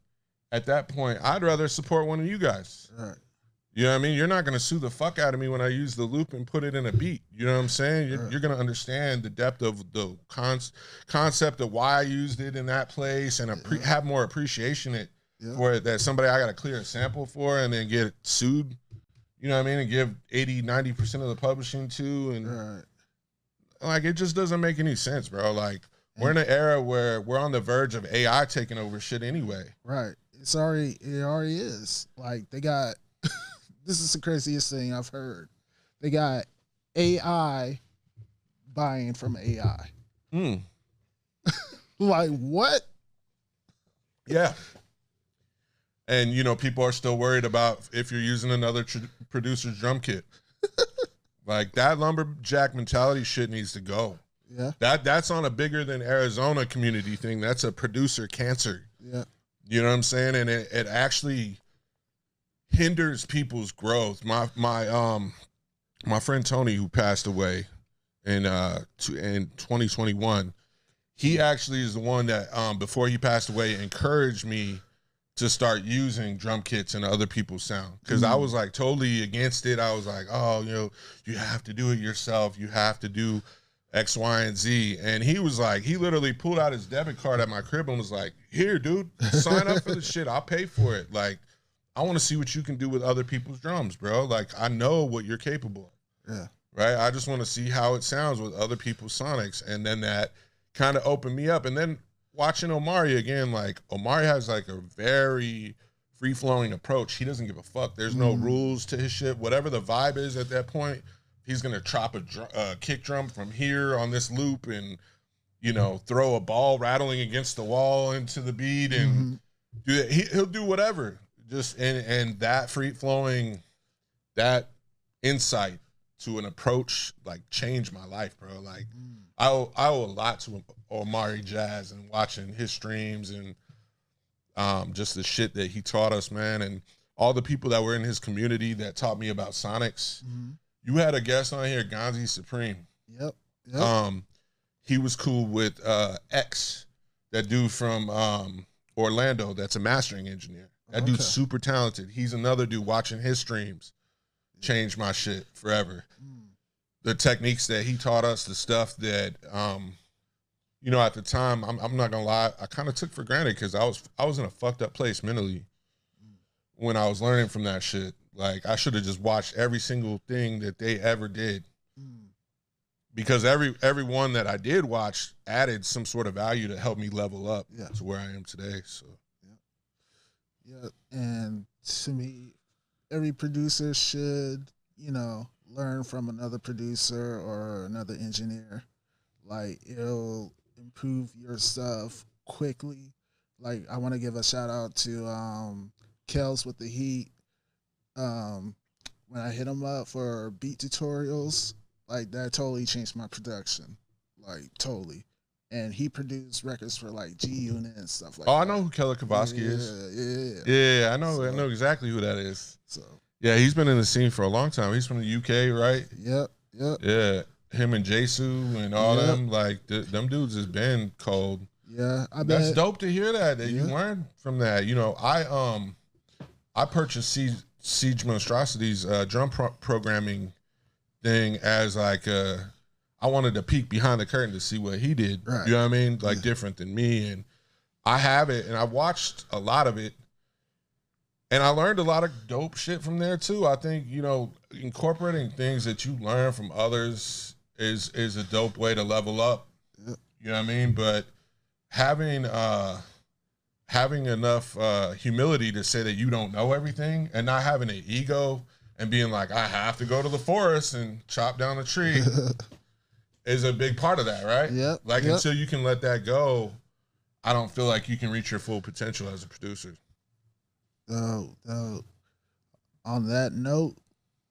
Speaker 1: at that point? I'd rather support one of you guys.
Speaker 2: Right.
Speaker 1: You know what I mean? You're not going to sue the fuck out of me when I use the loop and put it in a beat. You know what I'm saying? You're going to understand the depth of the concept of why I used it in that place, and have more appreciation for it, that somebody I got to clear a sample for and then get sued. You know what I mean? And give 80-90% of the publishing to. And like, it just doesn't make any sense, bro. Like, we're in an era where we're on the verge of AI taking over shit anyway.
Speaker 2: Right. It already is. Like, they got... This is the craziest thing I've heard. They got AI buying from AI. Like, what?
Speaker 1: Yeah. And, people are still worried about if you're using another producer's drum kit. Like, that lumberjack mentality shit needs to go.
Speaker 2: Yeah.
Speaker 1: That's on a bigger than Arizona community thing. That's a producer cancer.
Speaker 2: Yeah.
Speaker 1: You know what I'm saying? And it actually hinders people's growth. My friend Tony, who passed away in 2021, he actually is the one that before he passed away encouraged me to start using drum kits and other people's sound, because I was like totally against it. I was like, oh, you have to do it yourself. You have to do X, Y, and Z. And he was like, he literally pulled out his debit card at my crib and was like, here, dude, sign up for the shit. I'll pay for it. Like, I want to see what you can do with other people's drums, bro. Like, I know what you're capable of.
Speaker 2: Yeah.
Speaker 1: Right? I just want to see how it sounds with other people's sonics. And then that kind of opened me up. And then watching Omari again, like, Omari has like a very free-flowing approach. He doesn't give a fuck. There's no rules to his shit. Whatever the vibe is at that point, he's going to chop a kick drum from here on this loop and, throw a ball rattling against the wall into the beat and do that. He'll do whatever. Just and that free flowing, that insight to an approach, like, changed my life, bro. Like, I owe a lot to Omari Jazz and watching his streams and just the shit that he taught us, man, and all the people that were in his community that taught me about sonics. You had a guest on here, Gonzi Supreme.
Speaker 2: Yep. Yep.
Speaker 1: He was cool with X, that dude from Orlando that's a mastering engineer. That dude's super talented. He's another dude. Watching his streams changed my shit forever. The techniques that he taught us, the stuff that you know, at the time, I'm not gonna lie, I kind of took for granted because I was in a fucked up place mentally when I was learning from that shit. Like, I should have just watched every single thing that they ever did, because every one that I did watch added some sort of value to help me level up to where I am today. So
Speaker 2: yeah, and to me, every producer should, you know, learn from another producer or another engineer. Like, it'll improve your stuff quickly. Like, I want to give a shout out to Kels with the Heat. When I hit him up for beat tutorials, like, that totally changed my production. Like, totally. And he produced records for like G Unit and stuff like that.
Speaker 1: I know who Keller Kowalski is. Yeah, I know exactly who that is.
Speaker 2: So
Speaker 1: yeah, he's been in the scene for a long time. He's from the UK, right?
Speaker 2: Yep.
Speaker 1: Yeah, him and Jesu and all them, like them dudes has been cold.
Speaker 2: Yeah,
Speaker 1: That's dope to hear that you learned from that. You know, I purchased Siege Monstrosity's drum programming thing as like I wanted to peek behind the curtain to see what he did. Right. You know what I mean? Like different than me. And I have it, and I watched a lot of it, and I learned a lot of dope shit from there too. I think, you know, incorporating things that you learn from others is a dope way to level up. Yep. You know what I mean? But having enough humility to say that you don't know everything, and not having an ego and being like, I have to go to the forest and chop down a tree is a big part of that, right?
Speaker 2: Yep.
Speaker 1: Like, until you can let that go, I don't feel like you can reach your full potential as a producer.
Speaker 2: On that note,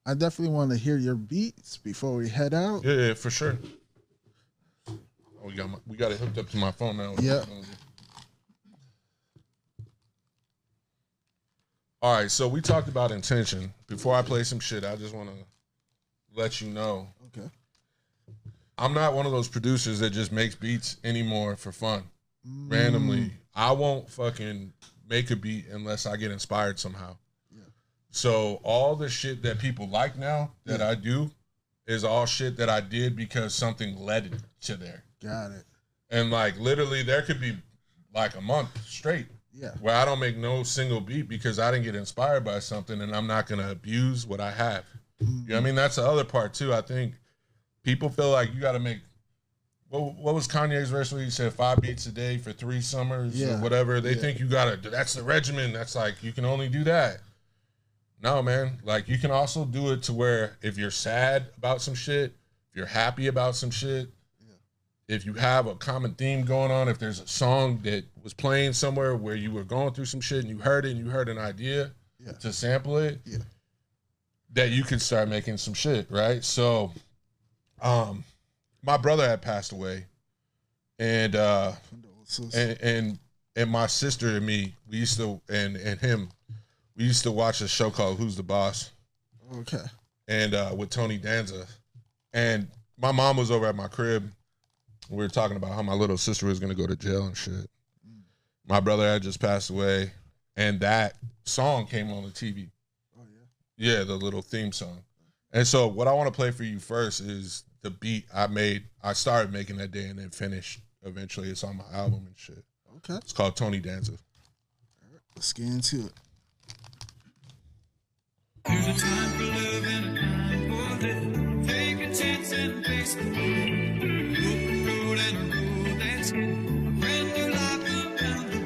Speaker 2: I definitely want to hear your beats before we head out.
Speaker 1: Yeah, for sure. Oh, we got it hooked up to my phone now.
Speaker 2: Yeah.
Speaker 1: All right, so we talked about intention. Before I play some shit, I just want to let you know.
Speaker 2: Okay.
Speaker 1: I'm not one of those producers that just makes beats anymore for fun, randomly. I won't fucking make a beat unless I get inspired somehow. Yeah. So all the shit that people like now that I do is all shit that I did because something led to there.
Speaker 2: Got it.
Speaker 1: And like, literally, there could be like a month straight where I don't make no single beat because I didn't get inspired by something, and I'm not gonna abuse what I have. You know what I mean? That's the other part too. I think people feel like you got to make, what was Kanye's verse where he said 5 beats a day for 3 summers or whatever? They think you got to, that's the regimen. That's like, you can only do that. No, man. Like, you can also do it to where if you're sad about some shit, if you're happy about some shit, if you have a common theme going on, if there's a song that was playing somewhere where you were going through some shit and you heard it and you heard an idea to sample it, that you can start making some shit, right? So, my brother had passed away, and my sister and me, we used to, and him, we used to watch a show called Who's the Boss?
Speaker 2: Okay.
Speaker 1: And with Tony Danza, and my mom was over at my crib. We were talking about how my little sister was gonna go to jail and shit. My brother had just passed away, and that song came on the TV. Oh yeah. Yeah, the little theme song. And so what I want to play for you first is the beat I started making that day and then finished. Eventually, it's on my album and shit.
Speaker 2: Okay.
Speaker 1: It's called Tony Danza.
Speaker 2: All right, let's get into it.
Speaker 3: There's a time for love and a time for death. Take a chance and face the open road and a road that's good. A brand new life around the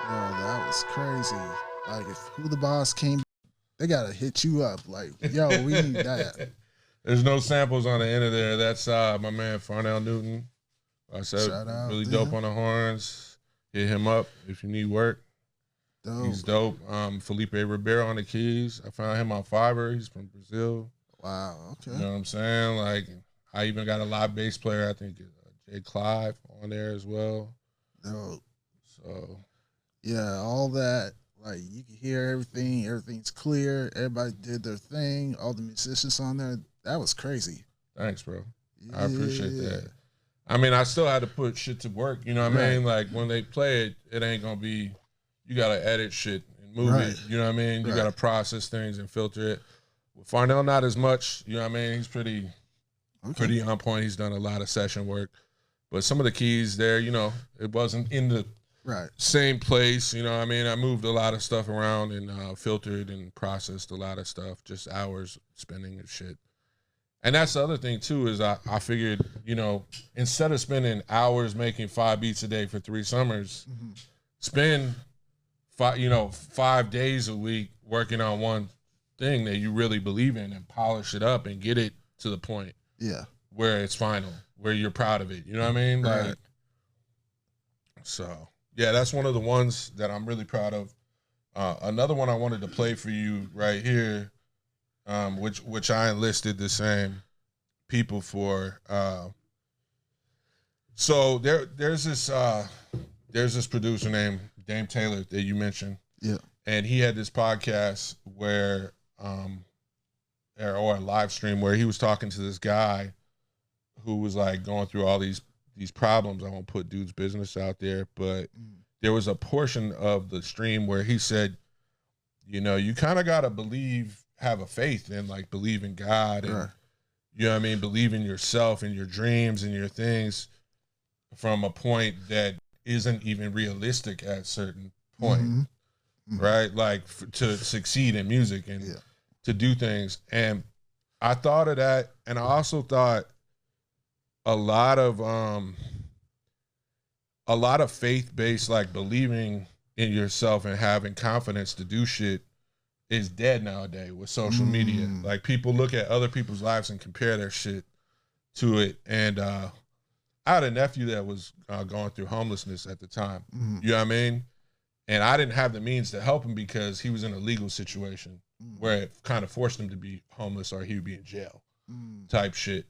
Speaker 2: that was crazy. Like, if Who the Boss came, they gotta hit you up. Like, yo, we need that.
Speaker 1: There's no samples on the end of there. That's my man Farnell Newton. I said
Speaker 2: Shout out
Speaker 1: really
Speaker 2: to
Speaker 1: dope
Speaker 2: him.
Speaker 1: on the horns. Hit him up if you need work.
Speaker 2: Dope.
Speaker 1: He's dope. Felipe Ribeiro on the keys. I found him on Fiverr. He's from Brazil.
Speaker 2: Wow. Okay.
Speaker 1: You know what I'm saying? Like, I even got a live bass player. I think Jay Clive on there as well.
Speaker 2: Dope.
Speaker 1: So
Speaker 2: Yeah, all that. Like, you can hear everything. Everything's clear. Everybody did their thing. All the musicians on there. That was crazy.
Speaker 1: thanks, bro.
Speaker 2: Yeah.
Speaker 1: I appreciate that. I mean, I still had to put shit to work. You know what I mean? Like, when they play it, it ain't gonna be. You gotta edit shit and move it. You know what I mean? You gotta process things and filter it. With Farnell, not as much. You know what I mean? He's pretty on point. He's done a lot of session work, but some of the keys there, you know, it wasn't in the same place. You know what I mean? I moved a lot of stuff around and filtered and processed a lot of stuff. Just hours spending and shit. And that's the other thing too, is I figured, you know, instead of spending hours making 5 beats a day for 3 summers, spend 5 days a week working on one thing that you really believe in and polish it up and get it to the point where it's final, where you're proud of it. You know what I mean? Like, so yeah, that's one of the ones that I'm really proud of. Another one I wanted to play for you right here, which I enlisted the same people for. So there's this producer named Dame Taylor that you mentioned.
Speaker 2: Yeah.
Speaker 1: And he had this podcast where or a live stream where he was talking to this guy who was like going through all these problems. I won't put dude's business out there, but there was a portion of the stream where he said, you know, you kind of got to have a faith and like believe in God and, you know what I mean? Believe in yourself and your dreams and your things from a point that isn't even realistic at a certain point, right? Like to succeed in music and to do things. And I thought of that, and I also thought a lot of faith-based, like believing in yourself and having confidence to do shit is dead nowadays with social media. Like, people look at other people's lives and compare their shit to it. And I had a nephew that was going through homelessness at the time. You know what I mean? And I didn't have the means to help him because he was in a legal situation where it kind of forced him to be homeless or he would be in jail type shit.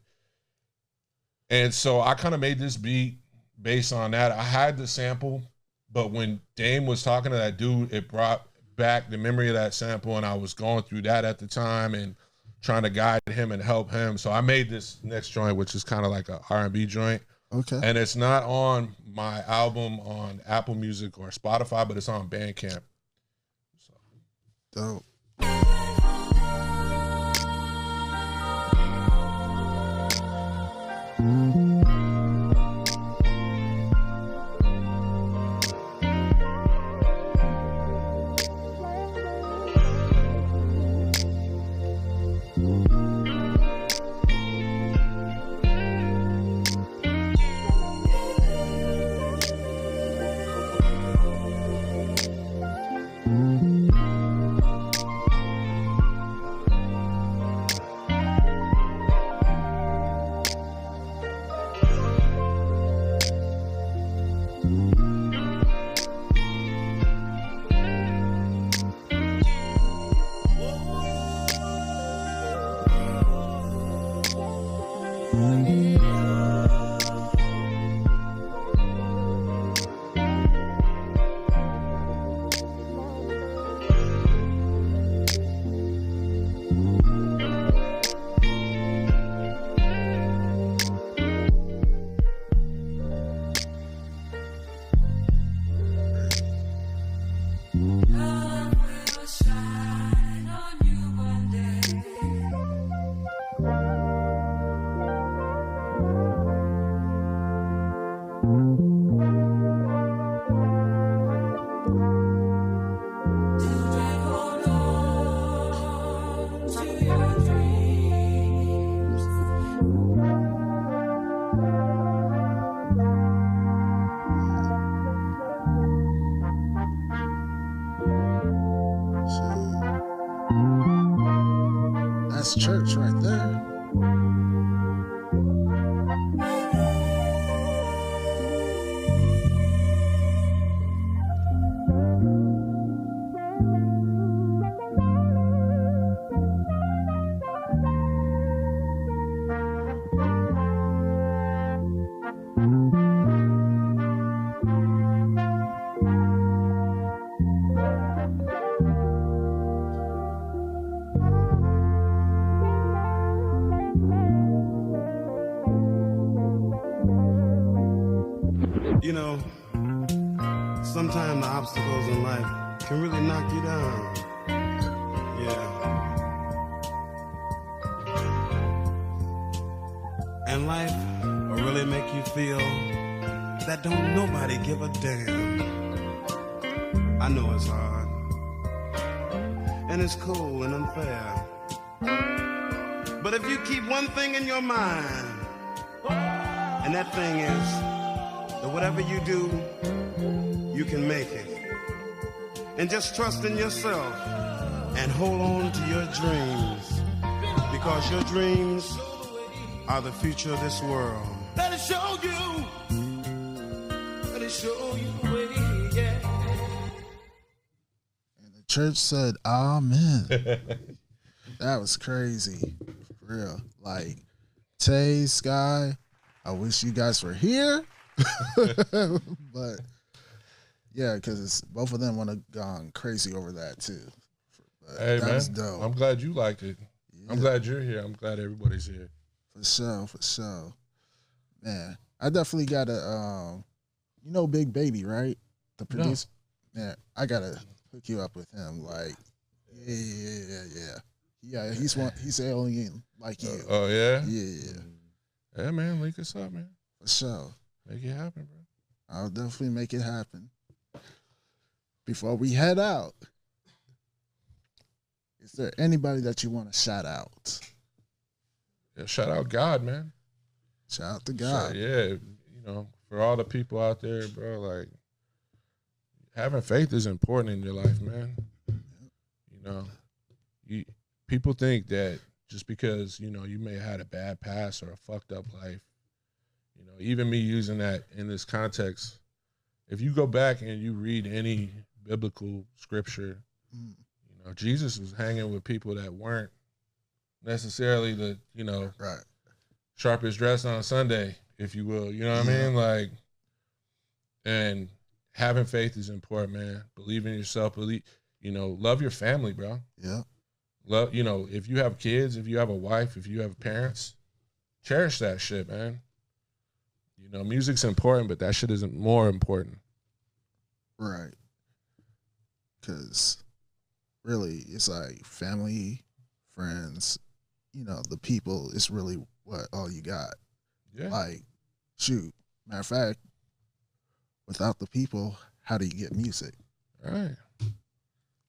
Speaker 1: And so I kind of made this beat based on that. I had the sample, but when Dame was talking to that dude, it brought back the memory of that sample, and I was going through that at the time and trying to guide him and help him. So I made this next joint, which is kind of like a R&B joint. Okay. And it's not on my album on Apple Music or Spotify, but it's on Bandcamp. So.
Speaker 2: Dope. That's church right there.
Speaker 4: You know, sometimes the obstacles in life can really knock you down. Yeah. And life will really make you feel that don't nobody give a damn. I know it's hard. And it's cold and unfair. But if you keep one thing in your mind, and that thing is that whatever you do, you can make it. And just trust in yourself and hold on to your dreams, because your dreams are the future of this world. Let it show you. Let it show you the way, yeah.
Speaker 2: And the church said, amen. That was crazy. For real. Like, Tay, Sky, I wish you guys were here. But yeah, because both of them would have gone crazy over that too. But
Speaker 1: Hey,
Speaker 2: that
Speaker 1: man,
Speaker 2: was dope.
Speaker 1: I'm glad you liked it.
Speaker 2: Yeah,
Speaker 1: I'm glad you're here. I'm glad everybody's here.
Speaker 2: for sure, for sure. Man, I definitely gotta you know Big Baby, right? The producer. Man, I gotta hook you up with him. Like, yeah. He's alien like you.
Speaker 1: Oh yeah.
Speaker 2: Yeah,
Speaker 1: Yeah, man. Link us up, man.
Speaker 2: for sure.
Speaker 1: Make it happen, bro.
Speaker 2: I'll definitely make it happen. Before we head out, is there anybody that you want to shout out?
Speaker 1: Yeah, shout out God, man.
Speaker 2: Shout out to God.
Speaker 1: Yeah, you know, for all the people out there, bro, like having faith is important in your life, man. You know, people think that just because, you know, you may have had a bad past or a fucked up life, you know, even me using that in this context, if you go back and you read any biblical scripture, you know, Jesus was hanging with people that weren't necessarily the, you know,
Speaker 2: Right.
Speaker 1: sharpest dress on Sunday, if you will. You know what I mean? Like, and having faith is important, man. Believe in yourself. Believe, you know, love your family, bro.
Speaker 2: Yeah.
Speaker 1: Love, you know, if you have kids, if you have a wife, if you have parents, cherish that shit, man. You know, music's important, but that shit isn't more important.
Speaker 2: Right. Because really, it's like family, friends, you know, the people is really what all you got.
Speaker 1: Yeah.
Speaker 2: Like, shoot, matter of fact, without the people, how do you get music?
Speaker 1: Right.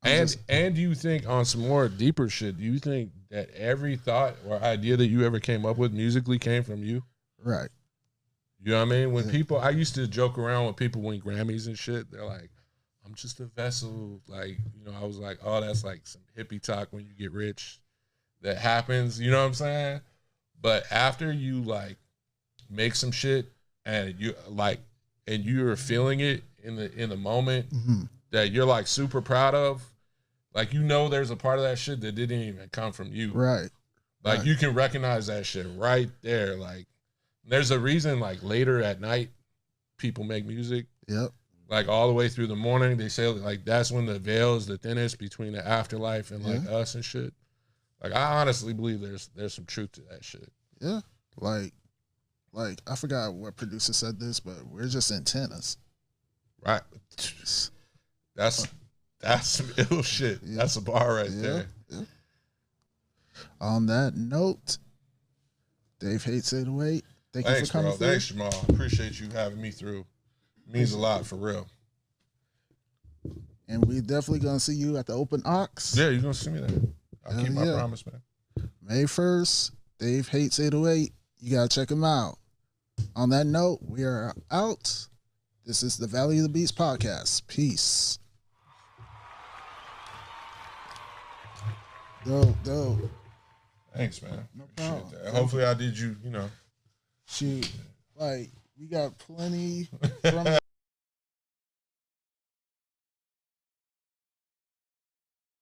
Speaker 1: And do you think on some more deeper shit, do you think that every thought or idea that you ever came up with musically came from you?
Speaker 2: Right.
Speaker 1: You know what I mean? When people, I used to joke around with people win Grammys and shit. They're like, I'm just a vessel. Like, you know, I was like, oh, that's like some hippie talk when you get rich. That happens, you know what I'm saying? But after you like make some shit and you like, and you're feeling it in the moment that you're like super proud of, like, you know, there's a part of that shit that didn't even come from you.
Speaker 2: Right.
Speaker 1: Like,
Speaker 2: right.
Speaker 1: You can recognize that shit right there. Like, there's a reason, like, later at night, people make music.
Speaker 2: Yep.
Speaker 1: Like, all the way through the morning, they say, like, that's when the veil is the thinnest between the afterlife and, like, us and shit. Like, I honestly believe there's some truth to that shit.
Speaker 2: Yeah. Like, I forgot what producer said this, but we're just antennas.
Speaker 1: Right. That's some ill shit. Yeah. That's a bar right there.
Speaker 2: Yeah. On that note, DaveHates808, thank you for coming through.
Speaker 1: Thanks, Jamal. Appreciate you having me through. It means a lot, for real.
Speaker 2: And we definitely going to see you at the Open Ox.
Speaker 1: Yeah, you're going to see me there. I'll keep my promise, man.
Speaker 2: May 1st, DaveHates808. You got to check him out. On that note, we are out. This is the Valley of the Beats podcast. Peace. Dope.
Speaker 1: Thanks, man.
Speaker 2: No
Speaker 1: Appreciate
Speaker 2: problem.
Speaker 1: that. Hopefully I did you,
Speaker 2: Shoot, like we got plenty from